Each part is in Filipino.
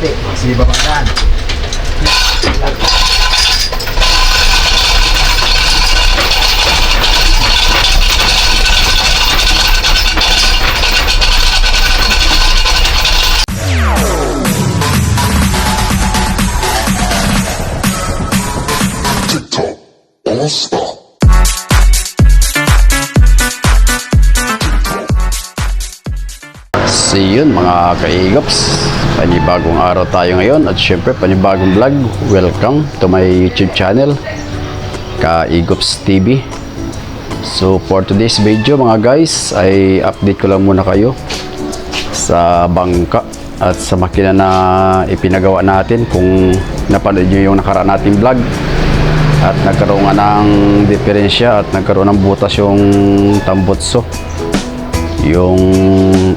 kalahati. Sige ba magdaan? So yun mga kaigops, panibagong araw tayo ngayon at syempre panibagong vlog. Welcome to my YouTube channel, Kaigops TV. So for today's video mga guys, ay update ko lang muna kayo sa bangka at sa makina na ipinagawa natin. Kung napanood nyo yung nakaraan nating vlog, at nagkaroon nga ng diferensya at nagkaroon ng butas yung tambutso, yung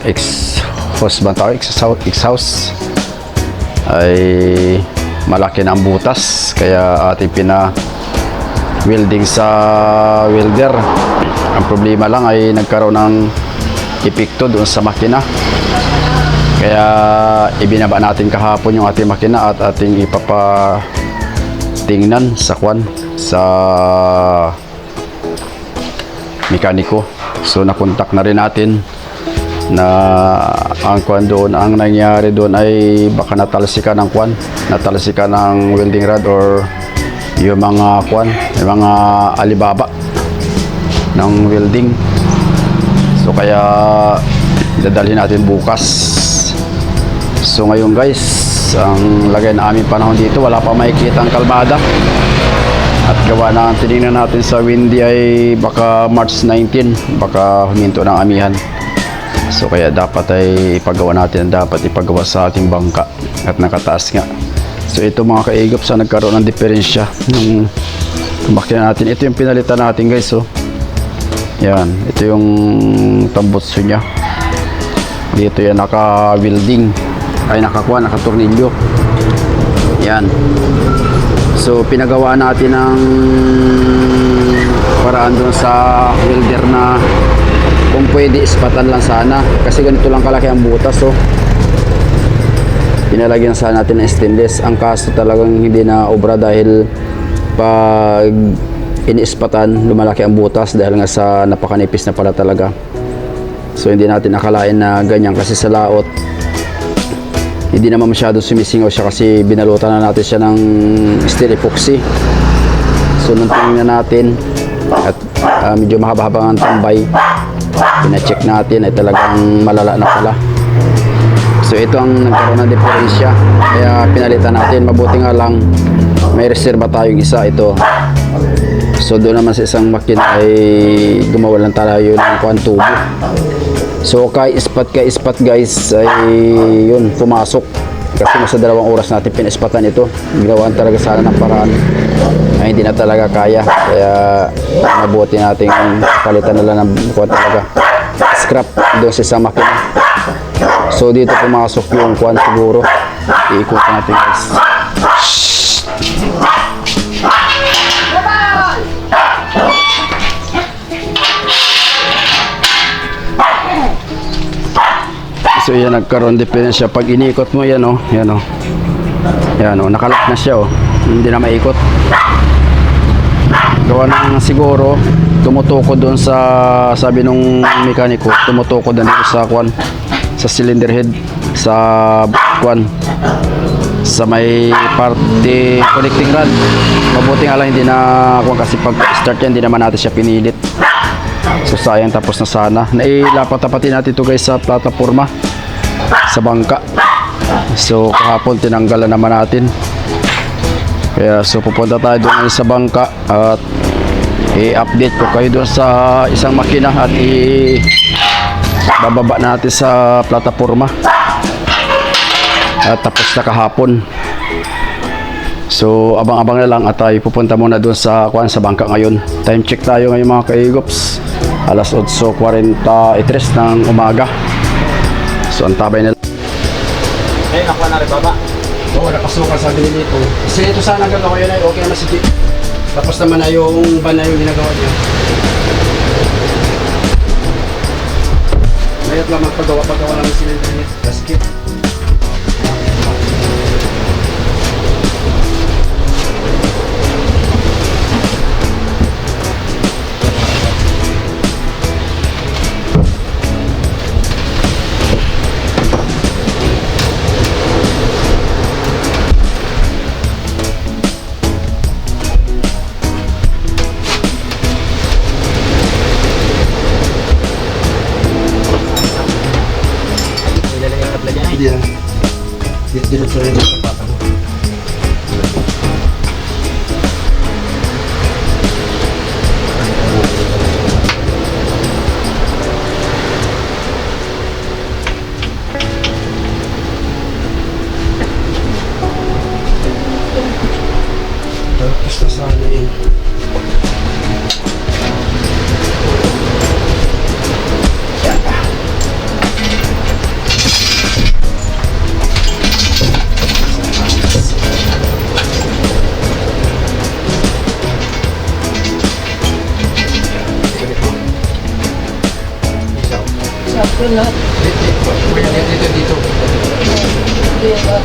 exhaust ba tawag? Exhaust ay malaki na ang butas, kaya ating welding sa welder. Ang problema lang ay nagkaroon ng epekto doon sa makina, kaya ibinaba natin kahapon yung ating makina at ating ipapatingnan sa sa mekaniko. So nakontak na rin natin na ang doon, ang nangyari doon ay baka natalsikan ng natalsikan ng welding rod or yung mga yung mga alibaba ng welding. So kaya dadalhin natin bukas. So ngayon guys, ang lagay na aming panahon dito, wala pa makikita ang kalmada. At gawa na, tinignan natin sa windy ay baka March 19, baka huminto ng amihan. So kaya dapat ay dapat ipagawa sa ating bangka at nakataas nga. So ito mga kaigops, nagkaroon ng diferensya ng makina natin. Ito yung pinalitan natin guys. So yan, ito yung tambutso nya. Dito yan naka-welding, ay nakatornilyo. Yan. So pinagawa natin ng paraan doon sa welder na kung pwede ispatan lang sana, kasi ganito lang kalaki ang butas. So pinalagyan sana natin ng stainless. Ang kaso talagang hindi na obra dahil pag iniispatan lumalaki ang butas dahil nga sa napakanipis na pala talaga. So hindi natin akalain na ganyan, kasi sa laot hindi naman masyado sumisingaw siya kasi binalutan na natin siya ng steel epoxy. So nung tingnan natin at medyo mahaba-haba ang tambay, pina-check natin ay talagang malala na pala. So ito ang nagkaroon ng diferensya, kaya pinalitan natin. Mabuti nga lang may reserva tayong isa, ito. So doon naman sa isang makina ay gumawa lang tayo ng tubo. So kay ispat guys ay yun, pumasok. Kasi nasa 2 oras natin pinispatan ito. Ginawan talaga sana ng paraan ay hindi na talaga kaya. Kaya mabuti nating palitan na lang ng talaga scrap doon sa isang makina. So dito pumasok yung siguro. Iikot natin guys. So yan, nagkaroon diferensya pag inikot mo. Yan o, yan o, yan o, nakalock na siya o, hindi na maikot. Gawa ng siguro tumutukod doon sa, sabi nung mekaniko, tumutukod na dito sa sa cylinder head, sa sa may parte connecting rod. Mabuti nga lang hindi na kasi pag start yan hindi naman natin siya pinilit. So sayang, tapos na sana. Nailapat-tapatin natin ito guys sa plataforma sa bangka. So kahapon tinanggalan naman natin. Kaya so pupunta tayo doon sa bangka at i-update ko kayo doon sa isang makina at bababa natin sa plataforma. At tapos na kahapon. So abang-abang na lang at tayo pupunta muna doon sa bangka ngayon. Time check tayo ngayon mga kaigops, alas 8:43 ng umaga. So antabay na. Eh, nakuha na rin baba. Oo, nakasukan sa binili dito. Kasi ito sana gagawa yun ay okay naman si Jeep. Tapos naman na yung van na yung ginagawa niya. Mayat lang magpagawa ng cylinder head gasket. Diretso rin yung sapato mo. Tapos na sana yun. Sakto lahat. Dito. Hindi ba?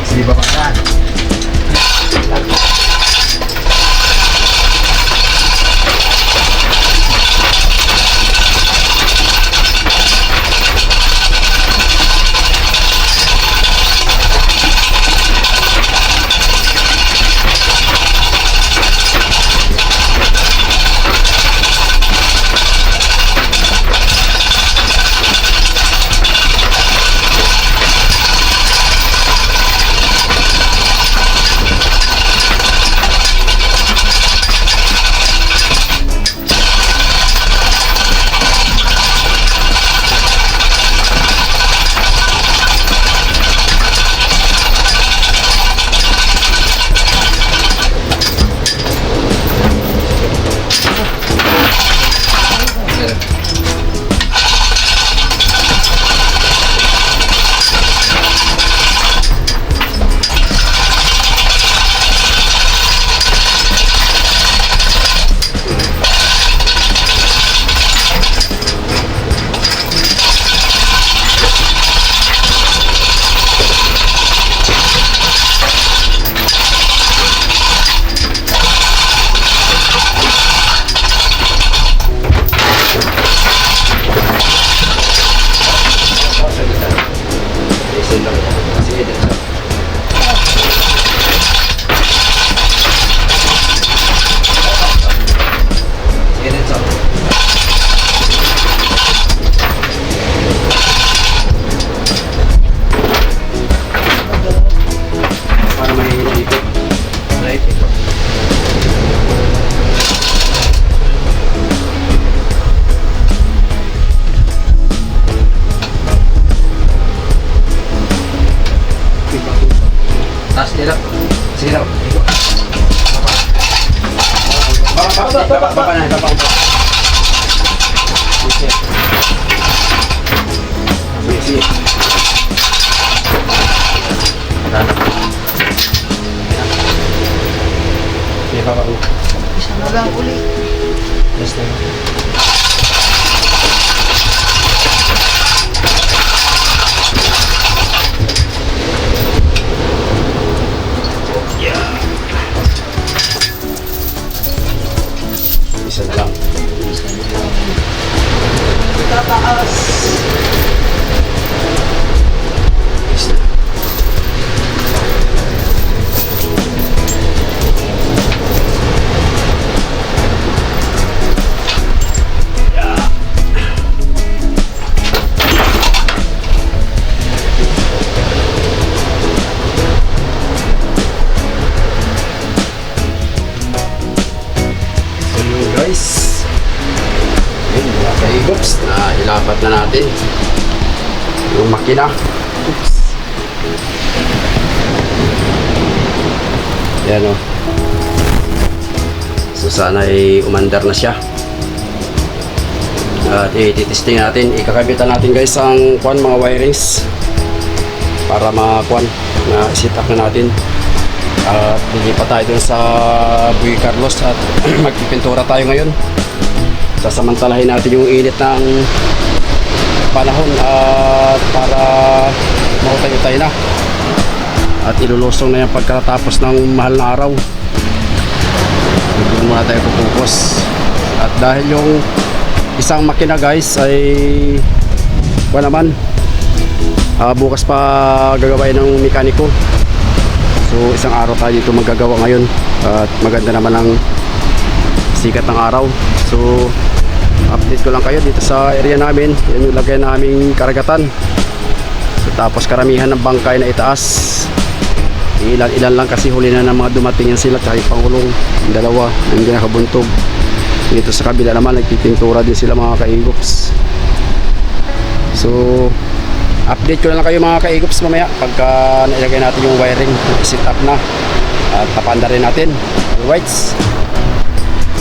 Sige, babanggan. Taas nila. Sige na. Baba na. Sige. Sige, baba ulit. Isa na lang ulit. Yes, na. Isa na lang. Tataas. Isa na. guys. Ayun, mga kaigops na ilapat na natin yung makina. Oops. Yan o. So sana ay umandar na siya. At ititesting natin, ikakabitan natin guys ang mga wirings para makuan na set up na natin. At lilipat tayo dun sa Buy Carlos at magpipintura tayo ngayon. Sasamantalahin natin yung init ng panahon at para makutay-utay na. At ilulusong na yung pagkatapos ng mahal na araw. Doon muna tayo pupukus. At dahil yung isang makina guys ay naman bukas pa gagawin ng mekaniko. So isang araw tayo dito magagawa ngayon. At maganda naman ang sikat ng araw. So update ko lang kayo dito sa area namin. Yan yung lagay naming karagatan. So, tapos karamihan ng bangkay na itaas. Ilan lang kasi huli na ng mga dumating yan sila. Tsaka yung pangulong, yung dalawa, yung ginakabuntog. Dito sa kabila naman nagpipintura din sila mga kaigops. So update ko na lang kayo mga kaigops mamaya pagka nailagay natin yung wiring, set up na at tapanda rin natin. Alright,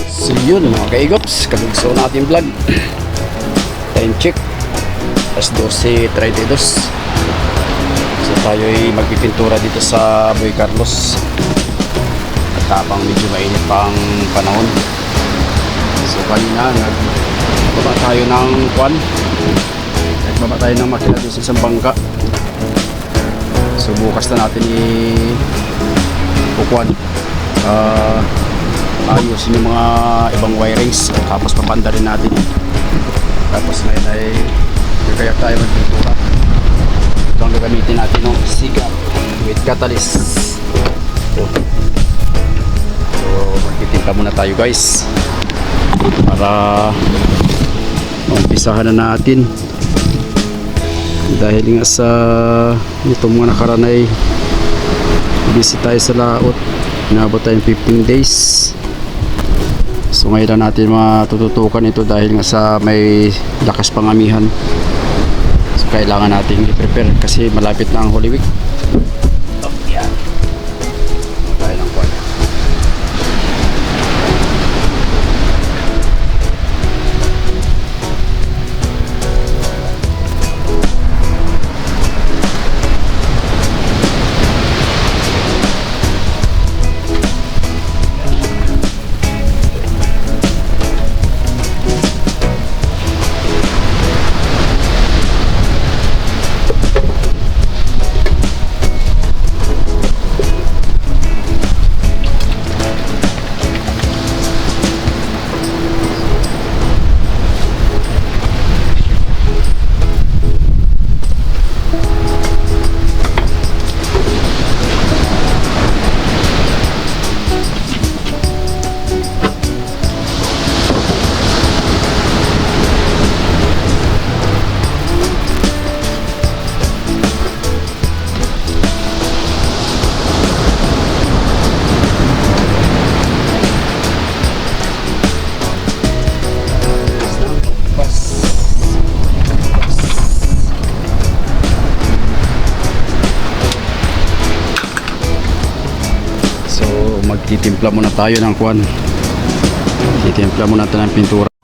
so yun mga kaigops, kalugso natin vlog. Time check as 12:32. So tayo ay magpipintura dito sa Buy Carlos at habang medyo mainit pa ang panahon. So kanina nagbaba tayo ng nagbaba tayo ng makina dito sa isang bangka. So bukas na natin ayusin yung mga ibang wirings tapos papanda rin natin. Tapos ngayon ay kaya tayo magpintura. Ito ang gagamitin natin ng siga with catalyst. So magtitimpla muna tayo guys para umpisahan na natin. Dahil nga sa itong mga nakaraan ay busy tayo sa laot, inabot tayong 15 days. So ngayon na natin matututukan ito dahil nga sa may lakas pangamihan. So kailangan natin i-prepare kasi malapit na ang Holy Week. Yan. Tayo ng kwan. Magtitimpla muna tayo ng kwan. Titimpla muna tayo ng pintura.